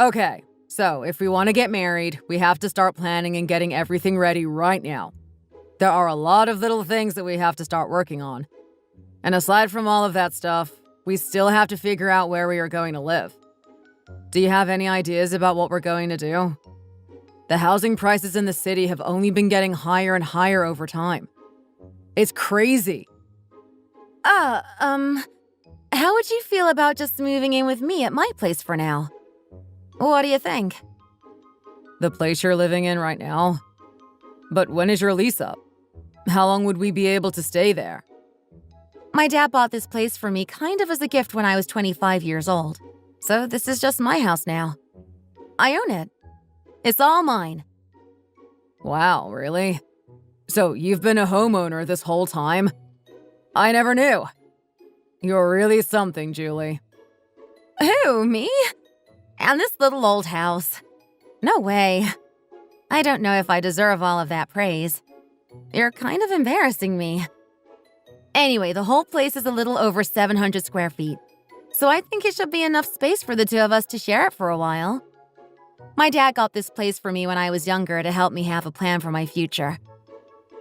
Okay, so if we want to get married, we have to start planning and getting everything ready right now. There are a lot of little things that we have to start working on. And aside from all of that stuff, we still have to figure out where we are going to live. Do you have any ideas about what we're going to do? The housing prices in the city have only been getting higher and higher over time. It's crazy. How would you feel about just moving in with me at my place for now? What do you think? The place you're living in right now? But when is your lease up? How long would we be able to stay there? My dad bought this place for me kind of as a gift when I was 25 years old. So this is just my house now. I own it. It's all mine. Wow, really? So you've been a homeowner this whole time? I never knew. You're really something, Julie. Who, me? And this little old house. No way. I don't know if I deserve all of that praise. You're kind of embarrassing me. Anyway, the whole place is a little over 700 square feet. So I think it should be enough space for the two of us to share it for a while. My dad got this place for me when I was younger to help me have a plan for my future.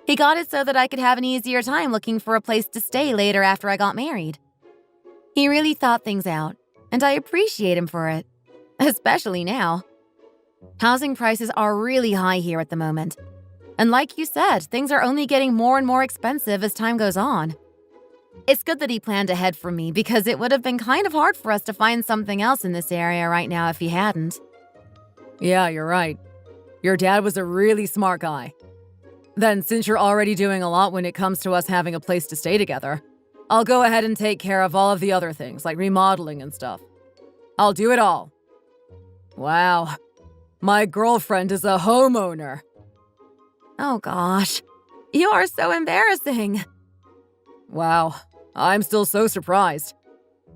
He got it so that I could have an easier time looking for a place to stay later after I got married. He really thought things out, and I appreciate him for it, especially now. Housing prices are really high here at the moment. And like you said, things are only getting more and more expensive as time goes on. It's good that he planned ahead for me because it would have been kind of hard for us to find something else in this area right now if he hadn't. Yeah, you're right. Your dad was a really smart guy. Then, since you're already doing a lot when it comes to us having a place to stay together, I'll go ahead and take care of all of the other things, like remodeling and stuff. I'll do it all. Wow. My girlfriend is a homeowner. Oh gosh, you are so embarrassing. Wow, I'm still so surprised.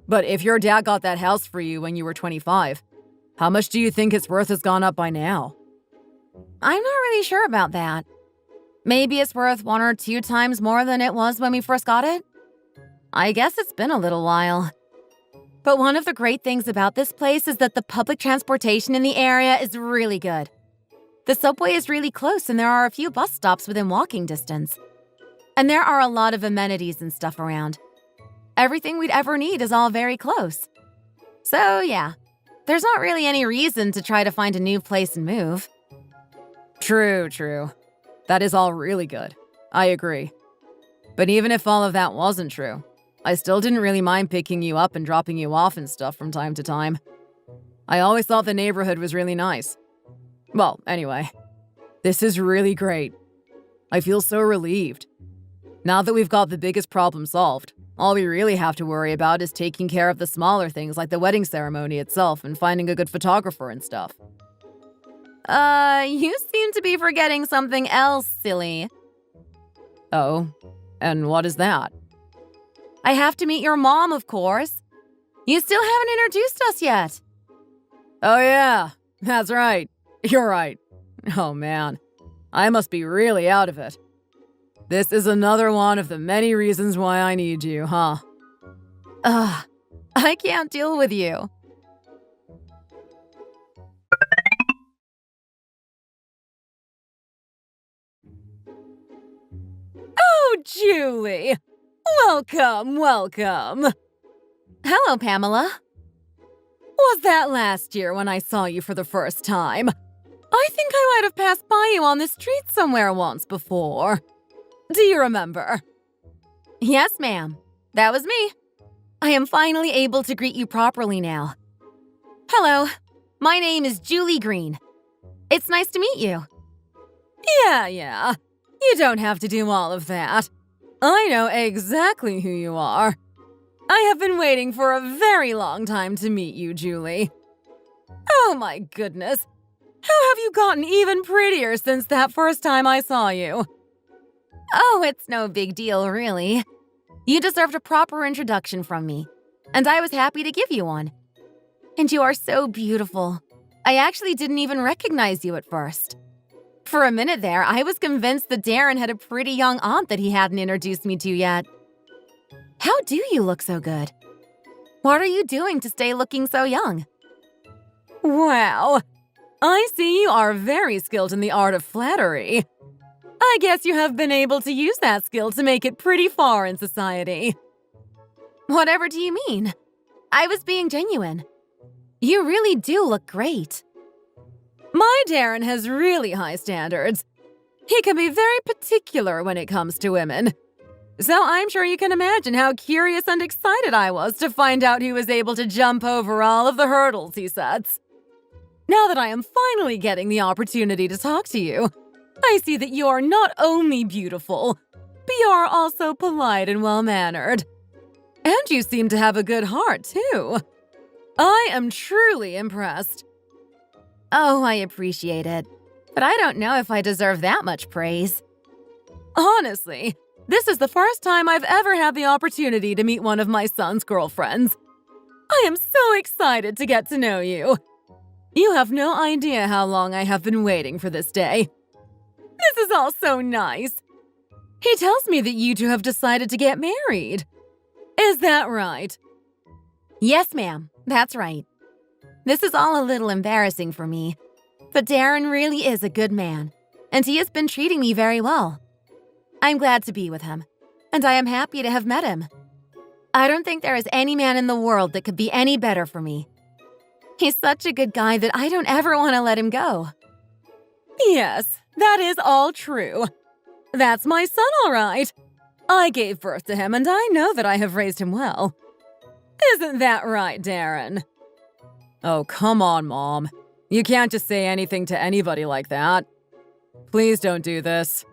But if your dad got that house for you when you were 25, how much do you think its worth has gone up by now? I'm not really sure about that. Maybe it's worth 1 or 2 times more than it was when we first got it? I guess it's been a little while. But one of the great things about this place is that the public transportation in the area is really good. The subway is really close and there are a few bus stops within walking distance. And there are a lot of amenities and stuff around. Everything we'd ever need is all very close. So yeah, there's not really any reason to try to find a new place and move. True. That is all really good. I agree. But even if all of that wasn't true, I still didn't really mind picking you up and dropping you off and stuff from time to time. I always thought the neighborhood was really nice. Well, anyway, this is really great. I feel so relieved. Now that we've got the biggest problem solved, all we really have to worry about is taking care of the smaller things like the wedding ceremony itself and finding a good photographer and stuff. You seem to be forgetting something else, silly. Oh, and what is that? I have to meet your mom, of course. You still haven't introduced us yet. Oh yeah, that's right. You're right. Oh man, I must be really out of it. This is another one of the many reasons why I need you, huh? Ugh, I can't deal with you. Oh, Julie! Welcome! Hello, Pamela. Was that last year when I saw you for the first time? I think I might have passed by you on the street somewhere once before. Do you remember? Yes, ma'am. That was me. I am finally able to greet you properly now. Hello, my name is Julie Green. It's nice to meet you. Yeah. You don't have to do all of that. I know exactly who you are. I have been waiting for a very long time to meet you, Julie. Oh my goodness. How have you gotten even prettier since that first time I saw you? Oh, it's no big deal, really. You deserved a proper introduction from me, and I was happy to give you one. And you are so beautiful. I actually didn't even recognize you at first. For a minute there, I was convinced that Darren had a pretty young aunt that he hadn't introduced me to yet. How do you look so good? What are you doing to stay looking so young? Wow. I see you are very skilled in the art of flattery. I guess you have been able to use that skill to make it pretty far in society. Whatever do you mean? I was being genuine. You really do look great. My Darren has really high standards. He can be very particular when it comes to women. So I'm sure you can imagine how curious and excited I was to find out he was able to jump over all of the hurdles he sets. Now that I am finally getting the opportunity to talk to you, I see that you are not only beautiful, but you are also polite and well-mannered. And you seem to have a good heart, too. I am truly impressed. Oh, I appreciate it. But I don't know if I deserve that much praise. Honestly, this is the first time I've ever had the opportunity to meet one of my son's girlfriends. I am so excited to get to know you. You have no idea how long I have been waiting for this day. This is all so nice. He tells me that you two have decided to get married. Is that right? Yes, ma'am. That's right. This is all a little embarrassing for me, but Darren really is a good man, and he has been treating me very well. I'm glad to be with him, and I am happy to have met him. I don't think there is any man in the world that could be any better for me. He's such a good guy that I don't ever want to let him go. Yes, that is all true. That's my son, all right. I gave birth to him, and I know that I have raised him well. Isn't that right, Darren? Oh, come on, Mom. You can't just say anything to anybody like that. Please don't do this.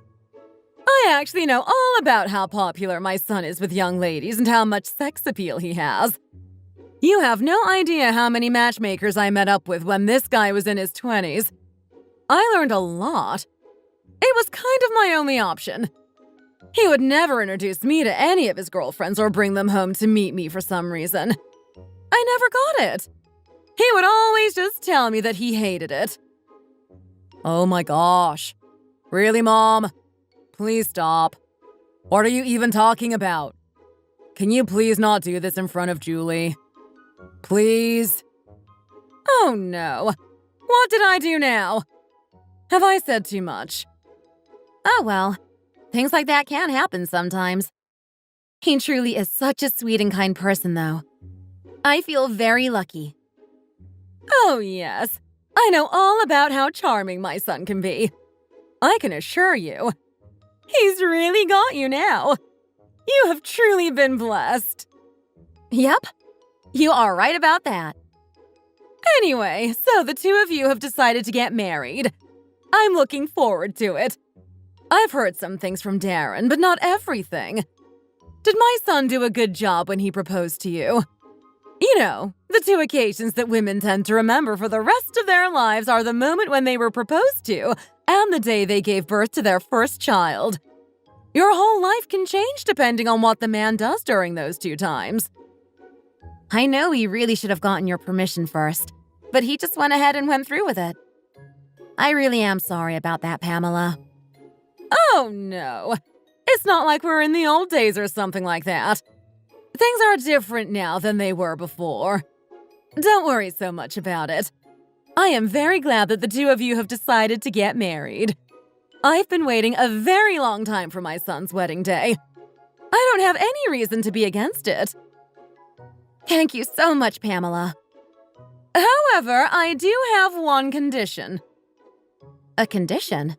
I actually know all about how popular my son is with young ladies and how much sex appeal he has. You have no idea how many matchmakers I met up with when this guy was in his 20s. I learned a lot. It was kind of my only option. He would never introduce me to any of his girlfriends or bring them home to meet me for some reason. I never got it. He would always just tell me that he hated it. Oh my gosh. Really, Mom? Please stop. What are you even talking about? Can you please not do this in front of Julie? Please? Oh no. What did I do now? Have I said too much? Oh well, things like that can happen sometimes. He truly is such a sweet and kind person, though. I feel very lucky. Oh yes, I know all about how charming my son can be. I can assure you, he's really got you now. You have truly been blessed. Yep, you are right about that. Anyway, so the two of you have decided to get married. I'm looking forward to it. I've heard some things from Darren, but not everything. Did my son do a good job when he proposed to you? You know, the two occasions that women tend to remember for the rest of their lives are the moment when they were proposed to and the day they gave birth to their first child. Your whole life can change depending on what the man does during those two times. I know he really should have gotten your permission first, but he just went ahead and went through with it. I really am sorry about that, Pamela. Oh no, it's not like we're in the old days or something like that. Things are different now than they were before. Don't worry so much about it. I am very glad that the two of you have decided to get married. I've been waiting a very long time for my son's wedding day. I don't have any reason to be against it. Thank you so much, Pamela. However, I do have one condition. A condition?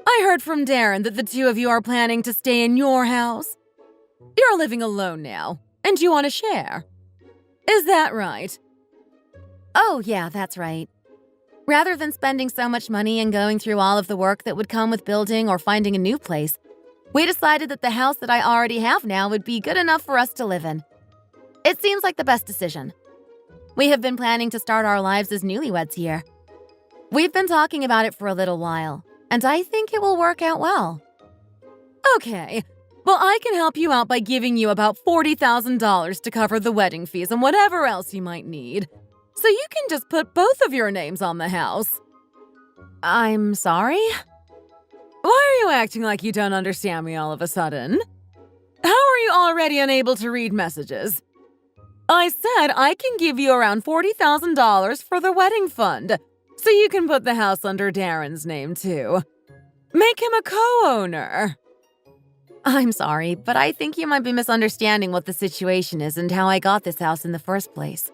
I heard from Darren that the two of you are planning to stay in your house. You're living alone now, and you want to share. Is that right? Oh, yeah, that's right. Rather than spending so much money and going through all of the work that would come with building or finding a new place, we decided that the house that I already have now would be good enough for us to live in. It seems like the best decision. We have been planning to start our lives as newlyweds here. We've been talking about it for a little while, and I think it will work out well. Okay, well, I can help you out by giving you about $40,000 to cover the wedding fees and whatever else you might need. So you can just put both of your names on the house. I'm sorry? Why are you acting like you don't understand me all of a sudden? How are you already unable to read messages? I said I can give you around $40,000 for the wedding fund, so you can put the house under Darren's name too. Make him a co-owner. I'm sorry, but I think you might be misunderstanding what the situation is and how I got this house in the first place.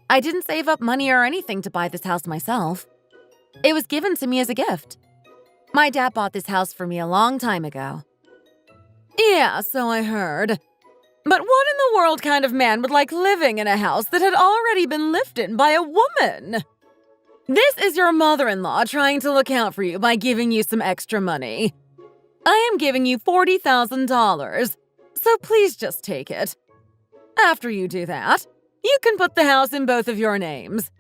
I didn't save up money or anything to buy this house myself. It was given to me as a gift. My dad bought this house for me a long time ago. Yeah, so I heard. But what in the world kind of man would like living in a house that had already been lived in by a woman? This is your mother-in-law trying to look out for you by giving you some extra money. I am giving you $40,000, so please just take it. After you do that, you can put the house in both of your names.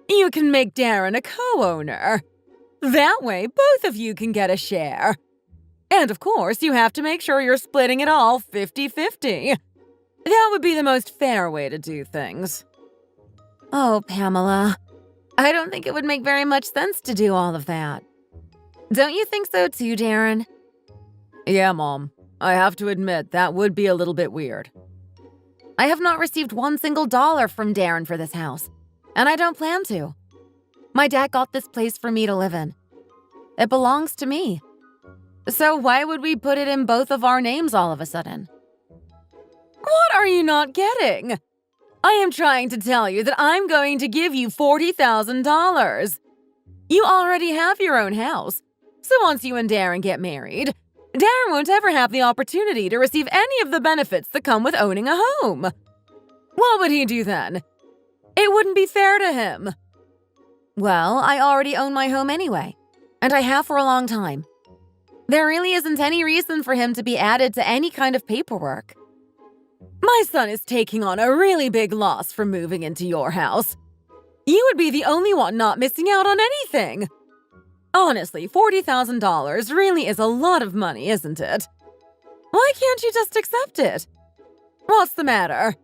You can make Darren a co-owner. That way, both of you can get a share. And of course, you have to make sure you're splitting it all 50-50. That would be the most fair way to do things. Oh, Pamela, I don't think it would make very much sense to do all of that. Don't you think so too, Darren? Yeah, Mom. I have to admit, that would be a little bit weird. I have not received $1 single from Darren for this house, and I don't plan to. My dad got this place for me to live in. It belongs to me. So why would we put it in both of our names all of a sudden? What are you not getting? I am trying to tell you that I'm going to give you $40,000. You already have your own house, so once you and Darren get married, Darren won't ever have the opportunity to receive any of the benefits that come with owning a home. What would he do then? It wouldn't be fair to him. Well, I already own my home anyway, and I have for a long time. There really isn't any reason for him to be added to any kind of paperwork. My son is taking on a really big loss from moving into your house. You would be the only one not missing out on anything. Honestly, $40,000 really is a lot of money, isn't it? Why can't you just accept it? What's the matter?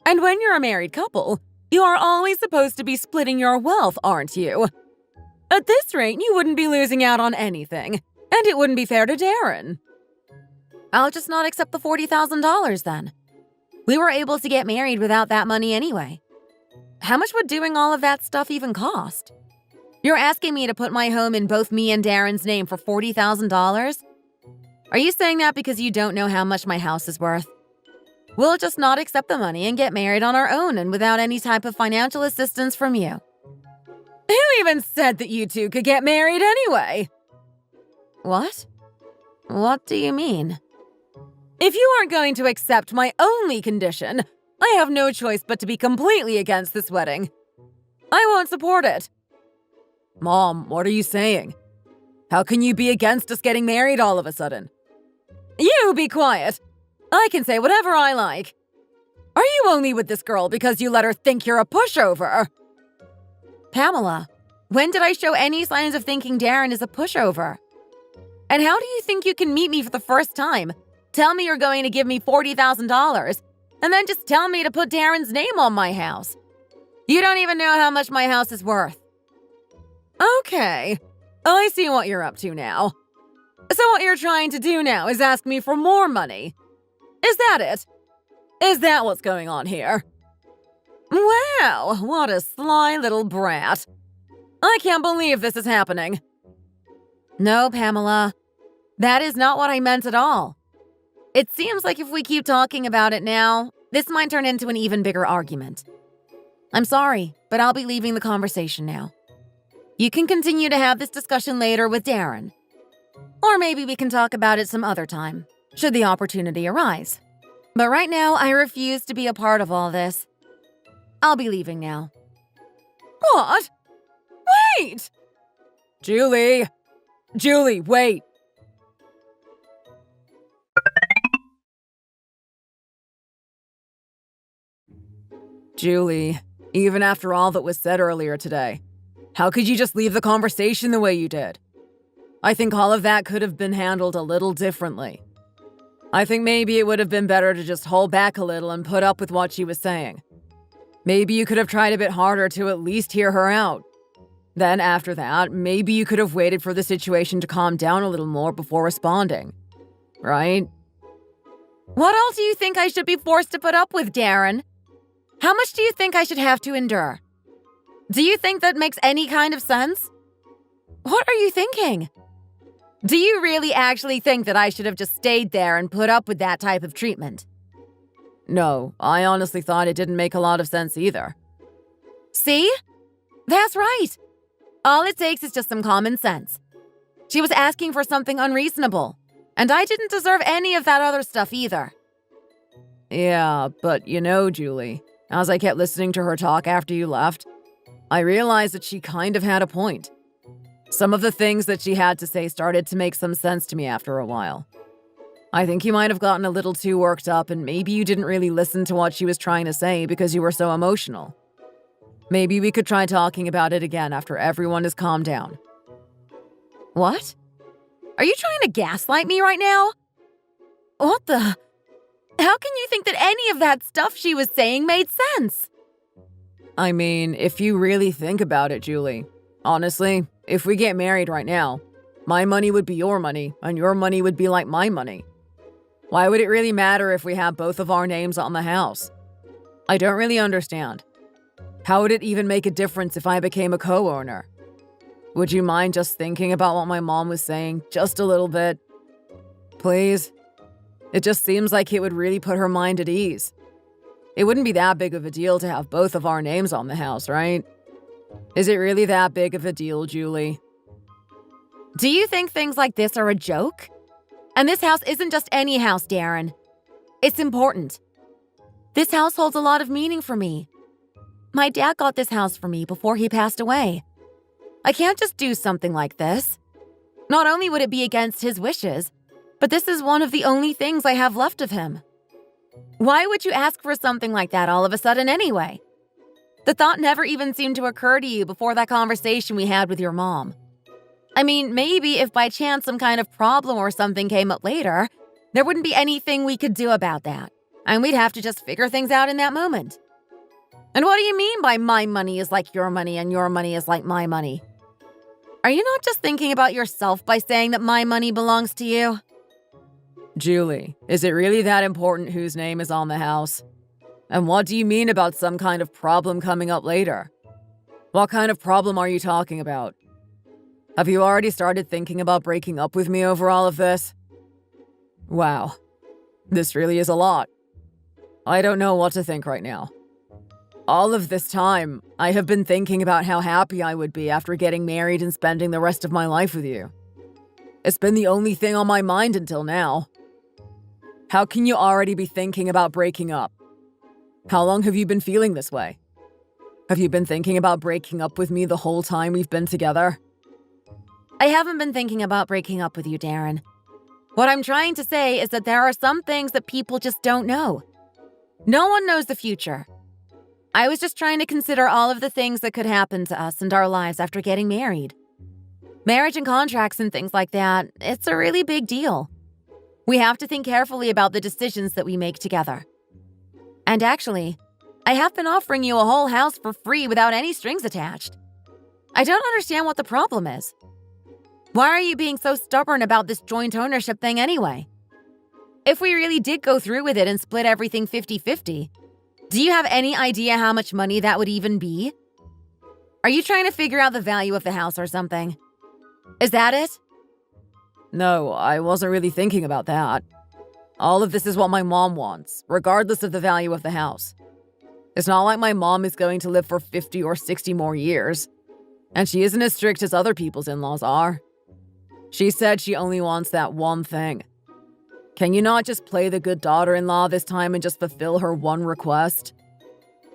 And when you're a married couple, you are always supposed to be splitting your wealth, aren't you? At this rate, you wouldn't be losing out on anything, and it wouldn't be fair to Darren. I'll just not accept the $40,000 then. We were able to get married without that money anyway. How much would doing all of that stuff even cost? You're asking me to put my home in both me and Darren's name for $40,000? Are you saying that because you don't know how much my house is worth? We'll just not accept the money and get married on our own and without any type of financial assistance from you. Who even said that you two could get married anyway? What? What do you mean? If you aren't going to accept my only condition, I have no choice but to be completely against this wedding. I won't support it. Mom, what are you saying? How can you be against us getting married all of a sudden? You be quiet. I can say whatever I like. Are you only with this girl because you let her think you're a pushover? Pamela, when did I show any signs of thinking Darren is a pushover? And how do you think you can meet me for the first time? Tell me you're going to give me $40,000, and then just tell me to put Darren's name on my house. You don't even know how much my house is worth. Okay, I see what you're up to now. So what you're trying to do now is ask me for more money. Is that it? Is that what's going on here? Wow, what a sly little brat. I can't believe this is happening. No, Pamela, that is not what I meant at all. It seems like if we keep talking about it now, this might turn into an even bigger argument. I'm sorry, but I'll be leaving the conversation now. You can continue to have this discussion later with Darren. Or maybe we can talk about it some other time, should the opportunity arise. But right now, I refuse to be a part of all this. I'll be leaving now. What? Wait! Julie! Julie, wait! Julie, even after all that was said earlier today, how could you just leave the conversation the way you did? I think all of that could have been handled a little differently. I think maybe it would have been better to just hold back a little and put up with what she was saying. Maybe you could have tried a bit harder to at least hear her out. Then after that, maybe you could have waited for the situation to calm down a little more before responding. Right? What else do you think I should be forced to put up with, Darren? How much do you think I should have to endure? Do you think that makes any kind of sense? What are you thinking? Do you really actually think that I should have just stayed there and put up with that type of treatment? No, I honestly thought it didn't make a lot of sense either. See? That's right. All it takes is just some common sense. She was asking for something unreasonable, and I didn't deserve any of that other stuff either. Yeah, but you know, Julie, as I kept listening to her talk after you left, I realized that she kind of had a point. Some of the things that she had to say started to make some sense to me after a while. I think you might have gotten a little too worked up, and maybe you didn't really listen to what she was trying to say because you were so emotional. Maybe we could try talking about it again after everyone has calmed down. What? Are you trying to gaslight me right now? What the? How can you think that any of that stuff she was saying made sense? I mean, if you really think about it, Julie, honestly, if we get married right now, my money would be your money, and your money would be like my money. Why would it really matter if we have both of our names on the house? I don't really understand. How would it even make a difference if I became a co-owner? Would you mind just thinking about what my mom was saying just a little bit? Please? It just seems like it would really put her mind at ease. It wouldn't be that big of a deal to have both of our names on the house, right? Is it really that big of a deal, Julie? Do you think things like this are a joke? And this house isn't just any house, Darren. It's important. This house holds a lot of meaning for me. My dad got this house for me before he passed away. I can't just do something like this. Not only would it be against his wishes, but this is one of the only things I have left of him. Why would you ask for something like that all of a sudden anyway? The thought never even seemed to occur to you before that conversation we had with your mom. I mean, maybe if by chance some kind of problem or something came up later, there wouldn't be anything we could do about that, and we'd have to just figure things out in that moment. And what do you mean by my money is like your money and your money is like my money? Are you not just thinking about yourself by saying that my money belongs to you? Julie, is it really that important whose name is on the house? And what do you mean about some kind of problem coming up later? What kind of problem are you talking about? Have you already started thinking about breaking up with me over all of this? Wow, this really is a lot. I don't know what to think right now. All of this time, I have been thinking about how happy I would be after getting married and spending the rest of my life with you. It's been the only thing on my mind until now. How can you already be thinking about breaking up? How long have you been feeling this way? Have you been thinking about breaking up with me the whole time we've been together? I haven't been thinking about breaking up with you, Darren. What I'm trying to say is that there are some things that people just don't know. No one knows the future. I was just trying to consider all of the things that could happen to us and our lives after getting married. Marriage and contracts and things like that, it's a really big deal. We have to think carefully about the decisions that we make together. And actually, I have been offering you a whole house for free without any strings attached. I don't understand what the problem is. Why are you being so stubborn about this joint ownership thing anyway? If we really did go through with it and split everything 50-50, do you have any idea how much money that would even be? Are you trying to figure out the value of the house or something? Is that it? No, I wasn't really thinking about that. All of this is what my mom wants, regardless of the value of the house. It's not like my mom is going to live for 50 or 60 more years, and she isn't as strict as other people's in-laws are. She said she only wants that one thing. Can you not just play the good daughter-in-law this time and just fulfill her one request?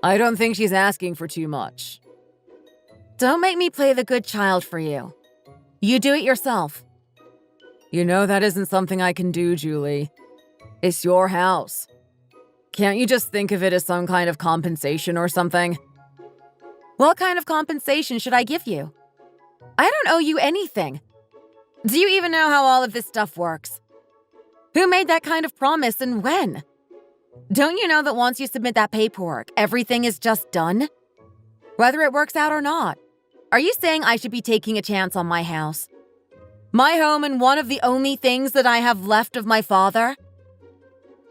I don't think she's asking for too much. Don't make me play the good child for you. You do it yourself. You know that isn't something I can do, Julie. It's your house. Can't you just think of it as some kind of compensation or something? What kind of compensation should I give you? I don't owe you anything. Do you even know how all of this stuff works? Who made that kind of promise and when? Don't you know that once you submit that paperwork, everything is just done? Whether it works out or not. Are you saying I should be taking a chance on my house? My home and one of the only things that I have left of my father?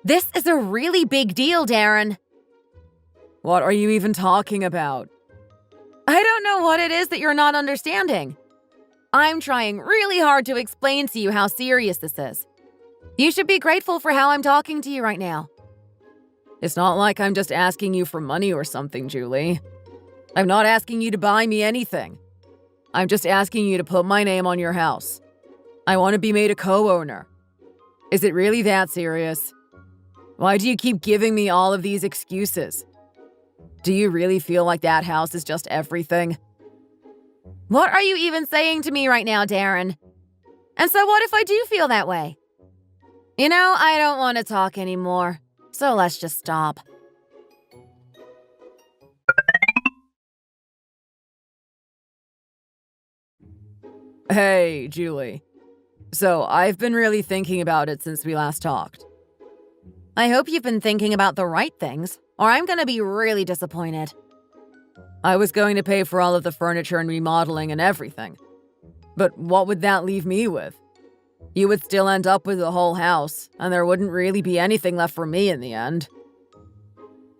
This is a really big deal, Darren. What are you even talking about? I don't know what it is that you're not understanding. I'm trying really hard to explain to you how serious this is. You should be grateful for how I'm talking to you right now. It's not like I'm just asking you for money or something, Julie. I'm not asking you to buy me anything. I'm just asking you to put my name on your house. I want to be made a co-owner. Is it really that serious? Why do you keep giving me all of these excuses? Do you really feel like that house is just everything? What are you even saying to me right now, Darren? And so what if I do feel that way? You know, I don't want to talk anymore, so let's just stop. Hey, Julie. So, I've been really thinking about it since we last talked. I hope you've been thinking about the right things, or I'm gonna be really disappointed. I was going to pay for all of the furniture and remodeling and everything. But what would that leave me with? You would still end up with the whole house, and there wouldn't really be anything left for me in the end.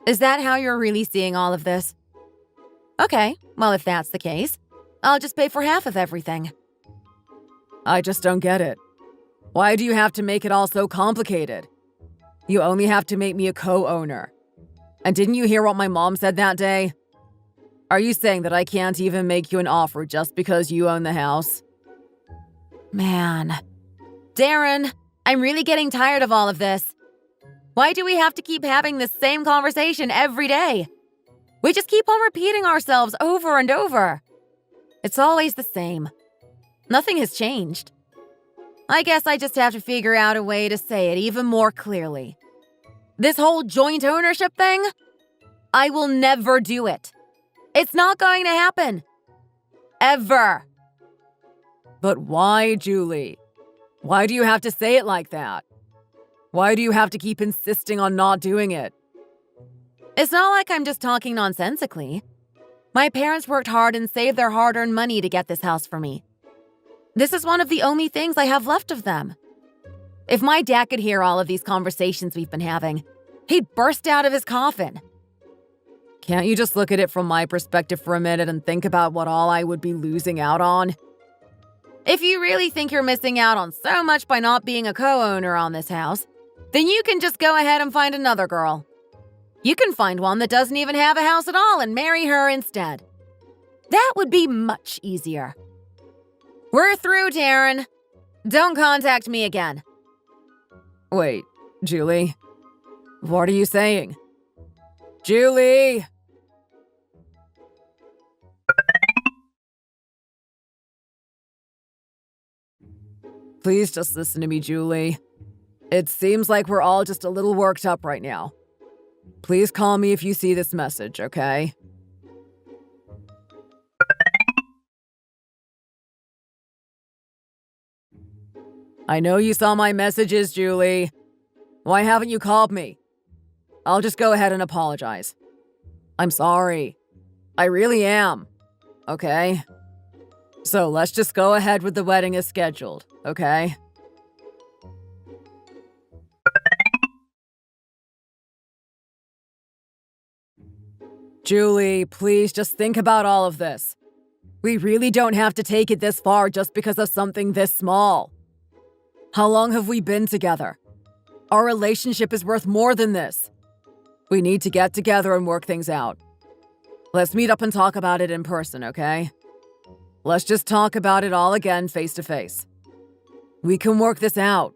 Is that how you're really seeing all of this? Okay, well, if that's the case, I'll just pay for half of everything. I just don't get it. Why do you have to make it all so complicated? You only have to make me a co-owner. And didn't you hear what my mom said that day? Are you saying that I can't even make you an offer just because you own the house? Man. Darren, I'm really getting tired of all of this. Why do we have to keep having this same conversation every day? We just keep on repeating ourselves over and over. It's always the same. Nothing has changed. I guess I just have to figure out a way to say it even more clearly. This whole joint ownership thing? I will never do it. It's not going to happen. Ever. But why, Julie? Why do you have to say it like that? Why do you have to keep insisting on not doing it? It's not like I'm just talking nonsensically. My parents worked hard and saved their hard-earned money to get this house for me. This is one of the only things I have left of them. If my dad could hear all of these conversations we've been having, he'd burst out of his coffin. Can't you just look at it from my perspective for a minute and think about what all I would be losing out on? If you really think you're missing out on so much by not being a co-owner on this house, then you can just go ahead and find another girl. You can find one that doesn't even have a house at all and marry her instead. That would be much easier. We're through, Darren. Don't contact me again. Wait, Julie? What are you saying? Julie! Please just listen to me, Julie. It seems like we're all just a little worked up right now. Please call me if you see this message, okay? I know you saw my messages, Julie. Why haven't you called me? I'll just go ahead and apologize. I'm sorry. I really am. Okay? So let's just go ahead with the wedding as scheduled, okay? Julie, please just think about all of this. We really don't have to take it this far just because of something this small. How long have we been together? Our relationship is worth more than this. We need to get together and work things out. Let's meet up and talk about it in person, okay? Let's just talk about it all again face to face. We can work this out.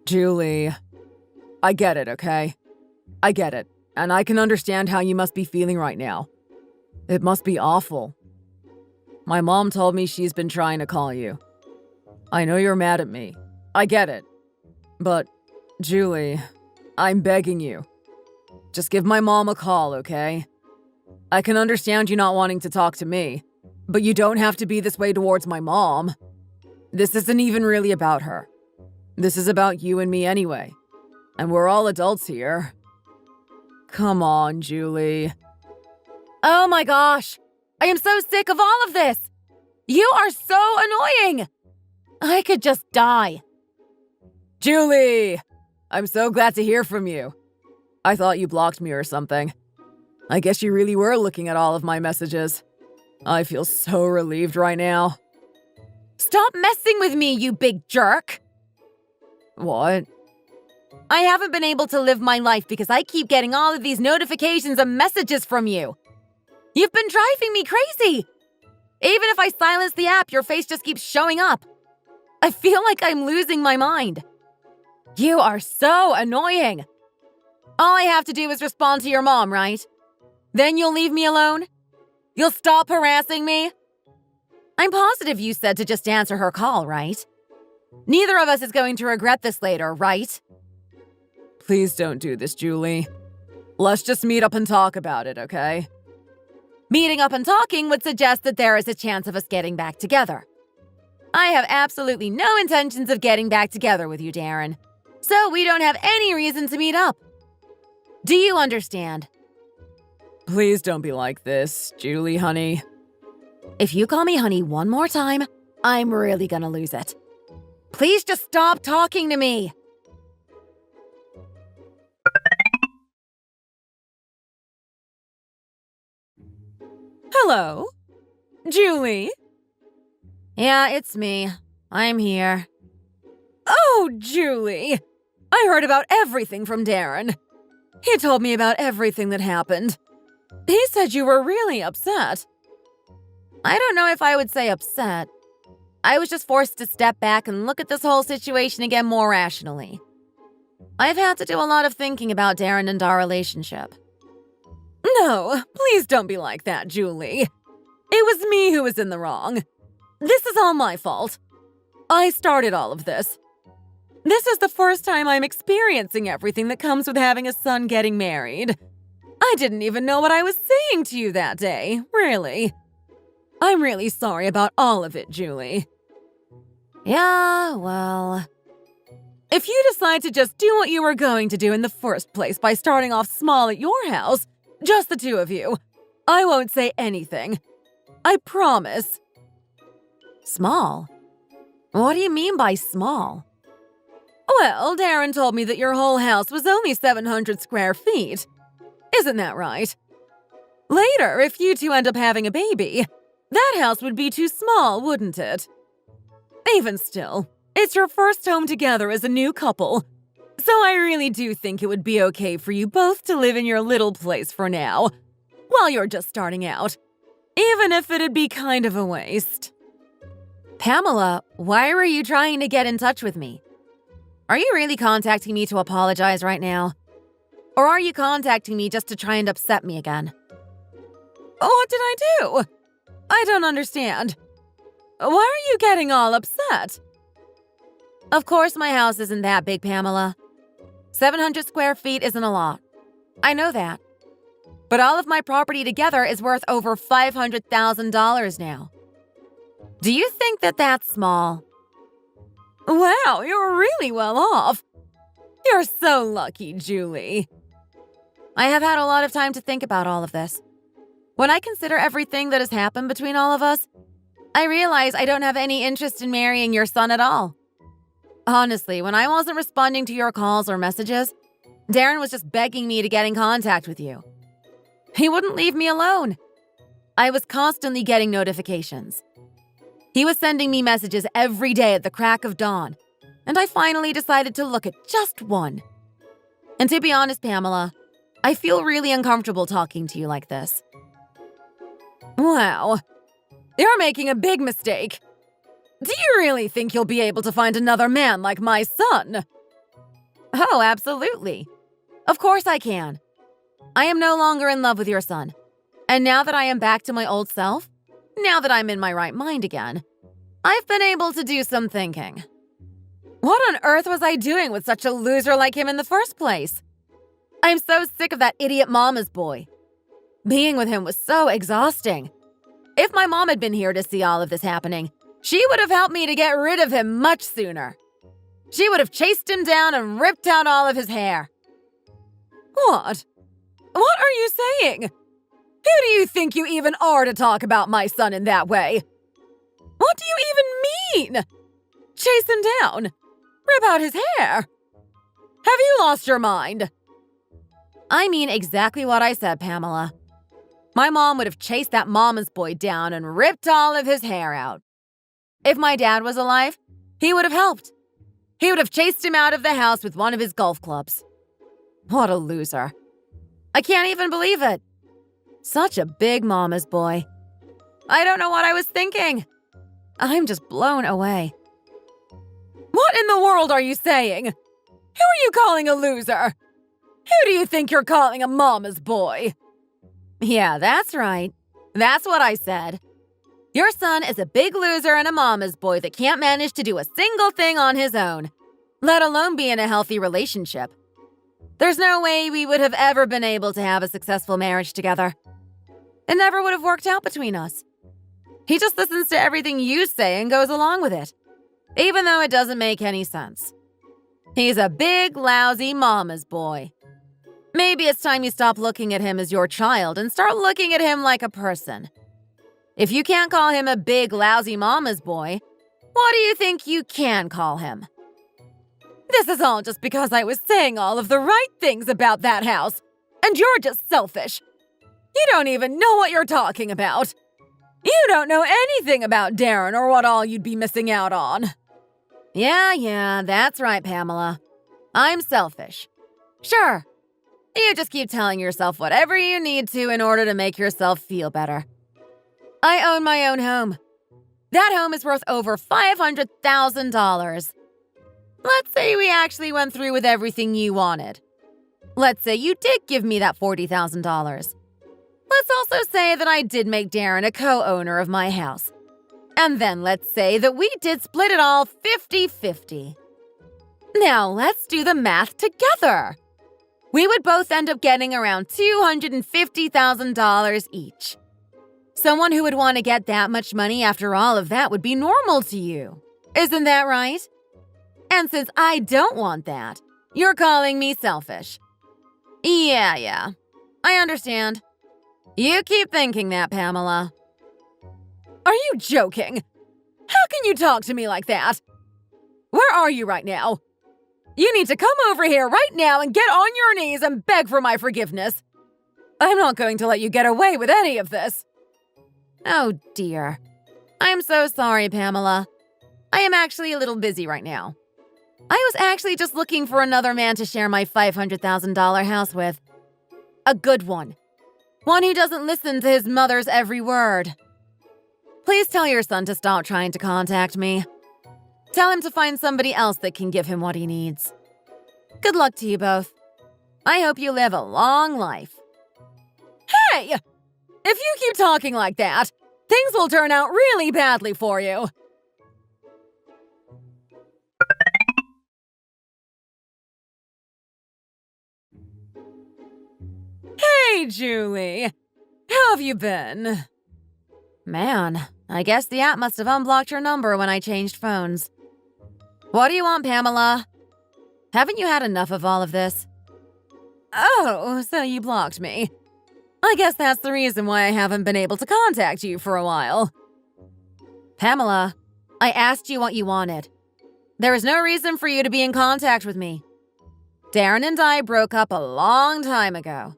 Julie, I get it, okay? I get it, and I can understand how you must be feeling right now. It must be awful. My mom told me she's been trying to call you. I know you're mad at me. I get it. But, Julie, I'm begging you. Just give my mom a call, okay? I can understand you not wanting to talk to me, but you don't have to be this way towards my mom. This isn't even really about her. This is about you and me anyway. And we're all adults here. Come on, Julie. Oh my gosh! I am so sick of all of this! You are so annoying! I could just die. Julie! I'm so glad to hear from you. I thought you blocked me or something. I guess you really were looking at all of my messages. I feel so relieved right now. Stop messing with me, you big jerk! What? I haven't been able to live my life because I keep getting all of these notifications and messages from you. You've been driving me crazy! Even if I silence the app, your face just keeps showing up. I feel like I'm losing my mind. You are so annoying. All I have to do is respond to your mom, right? Then you'll leave me alone? You'll stop harassing me? I'm positive you said to just answer her call, right? Neither of us is going to regret this later, right? Please don't do this, Julie. Let's just meet up and talk about it, okay? Meeting up and talking would suggest that there is a chance of us getting back together. I have absolutely no intentions of getting back together with you, Darren. So we don't have any reason to meet up. Do you understand? Please don't be like this, Julie, honey. If you call me honey one more time, I'm really gonna lose it. Please just stop talking to me. Hello? Julie? Yeah, it's me. I'm here. Oh, Julie! I heard about everything from Darren. He told me about everything that happened. He said you were really upset. I don't know if I would say upset. I was just forced to step back and look at this whole situation again more rationally. I've had to do a lot of thinking about Darren and our relationship. No, please don't be like that, Julie. It was me who was in the wrong. This is all my fault. I started all of this. This is the first time I'm experiencing everything that comes with having a son getting married. I didn't even know what I was saying to you that day, really. I'm really sorry about all of it, Julie. Yeah, well... If you decide to just do what you were going to do in the first place by starting off small at your house, just the two of you, I won't say anything. I promise. Small? What do you mean by small? Well, Darren told me that your whole house was only 700 square feet. Isn't that right? Later, if you two end up having a baby, that house would be too small, wouldn't it? Even still, it's your first home together as a new couple, so I really do think it would be okay for you both to live in your little place for now, while you're just starting out, even if it'd be kind of a waste. Pamela, why were you trying to get in touch with me? Are you really contacting me to apologize right now? Or are you contacting me just to try and upset me again? What did I do? I don't understand. Why are you getting all upset? Of course my house isn't that big, Pamela. 700 square feet isn't a lot. I know that. But all of my property together is worth over $500,000 now. Do you think that that's small? Wow, you're really well off. You're so lucky, Julie. I have had a lot of time to think about all of this. When I consider everything that has happened between all of us, I realize I don't have any interest in marrying your son at all. Honestly, when I wasn't responding to your calls or messages, Darren was just begging me to get in contact with you. He wouldn't leave me alone. I was constantly getting notifications. He was sending me messages every day at the crack of dawn, and I finally decided to look at just one. And to be honest, Pamela, I feel really uncomfortable talking to you like this. Wow, you're making a big mistake. Do you really think you'll be able to find another man like my son? Oh, absolutely. Of course I can. I am no longer in love with your son. And now that I am back to my old self, now that I'm in my right mind again, I've been able to do some thinking. What on earth was I doing with such a loser like him in the first place? I'm so sick of that idiot mama's boy. Being with him was so exhausting. If my mom had been here to see all of this happening, she would have helped me to get rid of him much sooner. She would have chased him down and ripped out all of his hair. What? What are you saying? Who do you think you even are to talk about my son in that way? What do you even mean? Chase him down? Rip out his hair? Have you lost your mind? I mean exactly what I said, Pamela. My mom would have chased that mama's boy down and ripped all of his hair out. If my dad was alive, he would have helped. He would have chased him out of the house with one of his golf clubs. What a loser. I can't even believe it. Such a big mama's boy. I don't know what I was thinking. I'm just blown away. What in the world are you saying? Who are you calling a loser? Who do you think you're calling a mama's boy? Yeah, that's right. That's what I said. Your son is a big loser and a mama's boy that can't manage to do a single thing on his own, let alone be in a healthy relationship. There's no way we would have ever been able to have a successful marriage together. It never would have worked out between us. He just listens to everything you say and goes along with it, even though it doesn't make any sense. He's a big, lousy mama's boy. Maybe it's time you stop looking at him as your child and start looking at him like a person. If you can't call him a big, lousy mama's boy, what do you think you can call him? This is all just because I was saying all of the right things about that house, and you're just selfish. You don't even know what you're talking about. You don't know anything about Darren or what all you'd be missing out on. Yeah, that's right, Pamela. I'm selfish. Sure. You just keep telling yourself whatever you need to in order to make yourself feel better. I own my own home. That home is worth over $500,000. Let's say we actually went through with everything you wanted. Let's say you did give me that $40,000. Let's also say that I did make Darren a co-owner of my house. And then let's say that we did split it all 50-50. Now let's do the math together. We would both end up getting around $250,000 each. Someone who would want to get that much money after all of that would be normal to you. Isn't that right? And since I don't want that, you're calling me selfish. Yeah. I understand. You keep thinking that, Pamela. Are you joking? How can you talk to me like that? Where are you right now? You need to come over here right now and get on your knees and beg for my forgiveness. I'm not going to let you get away with any of this. Oh, dear. I'm so sorry, Pamela. I am actually a little busy right now. I was actually just looking for another man to share my $500,000 house with. A good one. One who doesn't listen to his mother's every word. Please tell your son to stop trying to contact me. Tell him to find somebody else that can give him what he needs. Good luck to you both. I hope you live a long life. Hey! If you keep talking like that, things will turn out really badly for you. Hey, Julie. How have you been? Man, I guess the app must have unblocked your number when I changed phones. What do you want, Pamela? Haven't you had enough of all of this? Oh, so you blocked me. I guess that's the reason why I haven't been able to contact you for a while. Pamela, I asked you what you wanted. There is no reason for you to be in contact with me. Darren and I broke up a long time ago.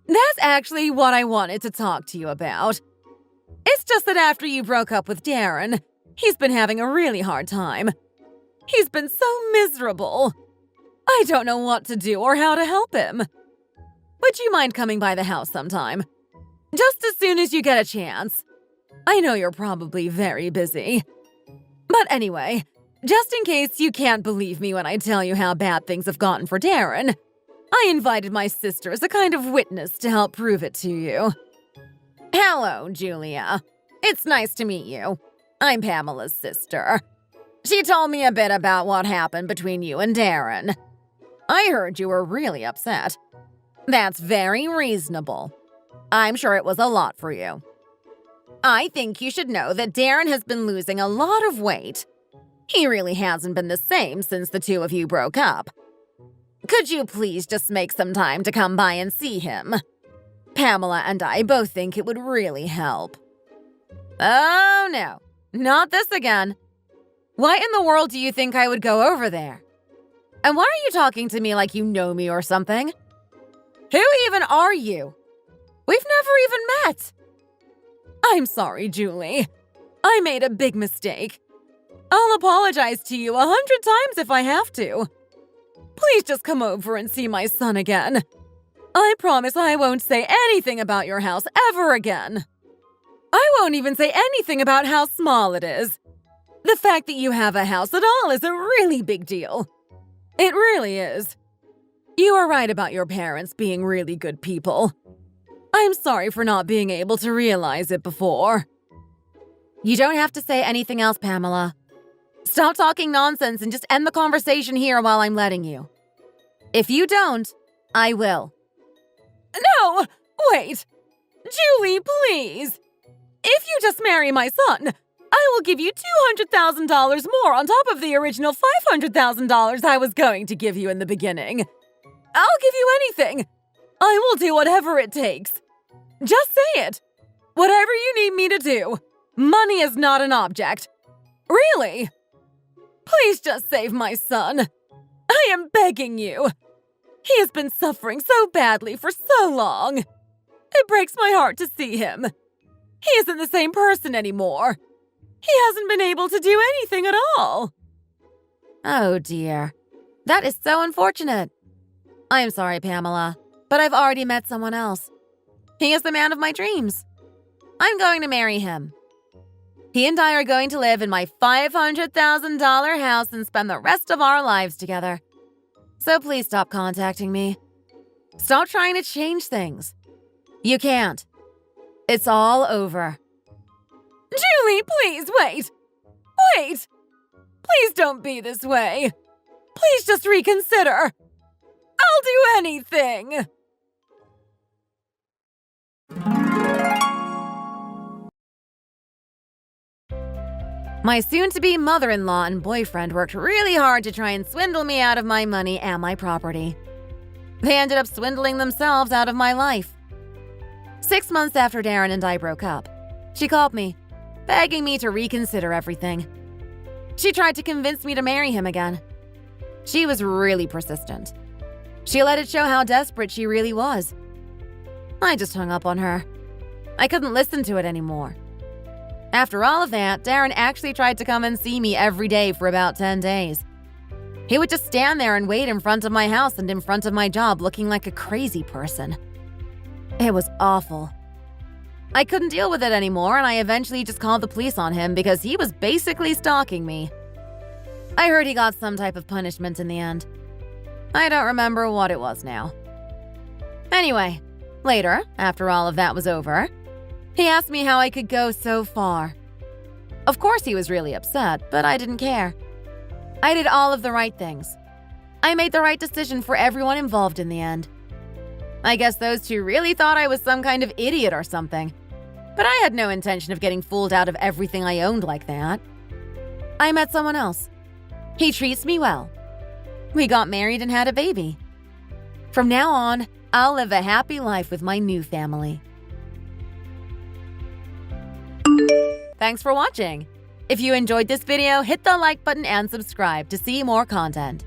That's actually what I wanted to talk to you about. It's just that after you broke up with Darren, he's been having a really hard time. He's been so miserable. I don't know what to do or how to help him. Would you mind coming by the house sometime? Just as soon as you get a chance. I know you're probably very busy. But anyway, just in case you can't believe me when I tell you how bad things have gotten for Darren, I invited my sister as a kind of witness to help prove it to you. Hello, Julia. It's nice to meet you. I'm Pamela's sister. She told me a bit about what happened between you and Darren. I heard you were really upset. That's very reasonable. I'm sure it was a lot for you. I think you should know that Darren has been losing a lot of weight. He really hasn't been the same since the two of you broke up. Could you please just make some time to come by and see him? Pamela and I both think it would really help. Oh, no. Not this again. Why in the world do you think I would go over there? And why are you talking to me like you know me or something? Who even are you? We've never even met. I'm sorry, Julie. I made a big mistake. I'll apologize to you 100 times if I have to. Please just come over and see my son again. I promise I won't say anything about your house ever again. I won't even say anything about how small it is. The fact that you have a house at all is a really big deal. It really is. You are right about your parents being really good people. I'm sorry for not being able to realize it before. You don't have to say anything else, Pamela. Stop talking nonsense and just end the conversation here while I'm letting you. If you don't, I will. No! Wait! Julie, please! If you just marry my son, I will give you $200,000 more on top of the original $500,000 I was going to give you in the beginning. I'll give you anything. I will do whatever it takes. Just say it. Whatever you need me to do. Money is not an object. Really? Please just save my son. I am begging you. He has been suffering so badly for so long. It breaks my heart to see him. He isn't the same person anymore. He hasn't been able to do anything at all. Oh dear. That is so unfortunate. I am sorry, Pamela, but I've already met someone else. He is the man of my dreams. I'm going to marry him. He and I are going to live in my $500,000 house and spend the rest of our lives together. So please stop contacting me. Stop trying to change things. You can't. It's all over. Julie, please, wait! Wait! Please don't be this way. Please just reconsider. I'll do anything. My soon-to-be mother-in-law and boyfriend worked really hard to try and swindle me out of my money and my property. They ended up swindling themselves out of my life. 6 months after Darren and I broke up, she called me, begging me to reconsider everything. She tried to convince me to marry him again. She was really persistent. She let it show how desperate she really was. I just hung up on her. I couldn't listen to it anymore. After all of that, Darren actually tried to come and see me every day for about 10 days. He would just stand there and wait in front of my house and in front of my job looking like a crazy person. It was awful. I couldn't deal with it anymore, and I eventually just called the police on him because he was basically stalking me. I heard he got some type of punishment in the end. I don't remember what it was now. Anyway, later, after all of that was over, he asked me how I could go so far. Of course he was really upset, but I didn't care. I did all of the right things. I made the right decision for everyone involved in the end. I guess those two really thought I was some kind of idiot or something. But I had no intention of getting fooled out of everything I owned like that. I met someone else. He treats me well. We got married and had a baby. From now on, I'll live a happy life with my new family. Thanks for watching. If you enjoyed this video, hit the like button and subscribe to see more content.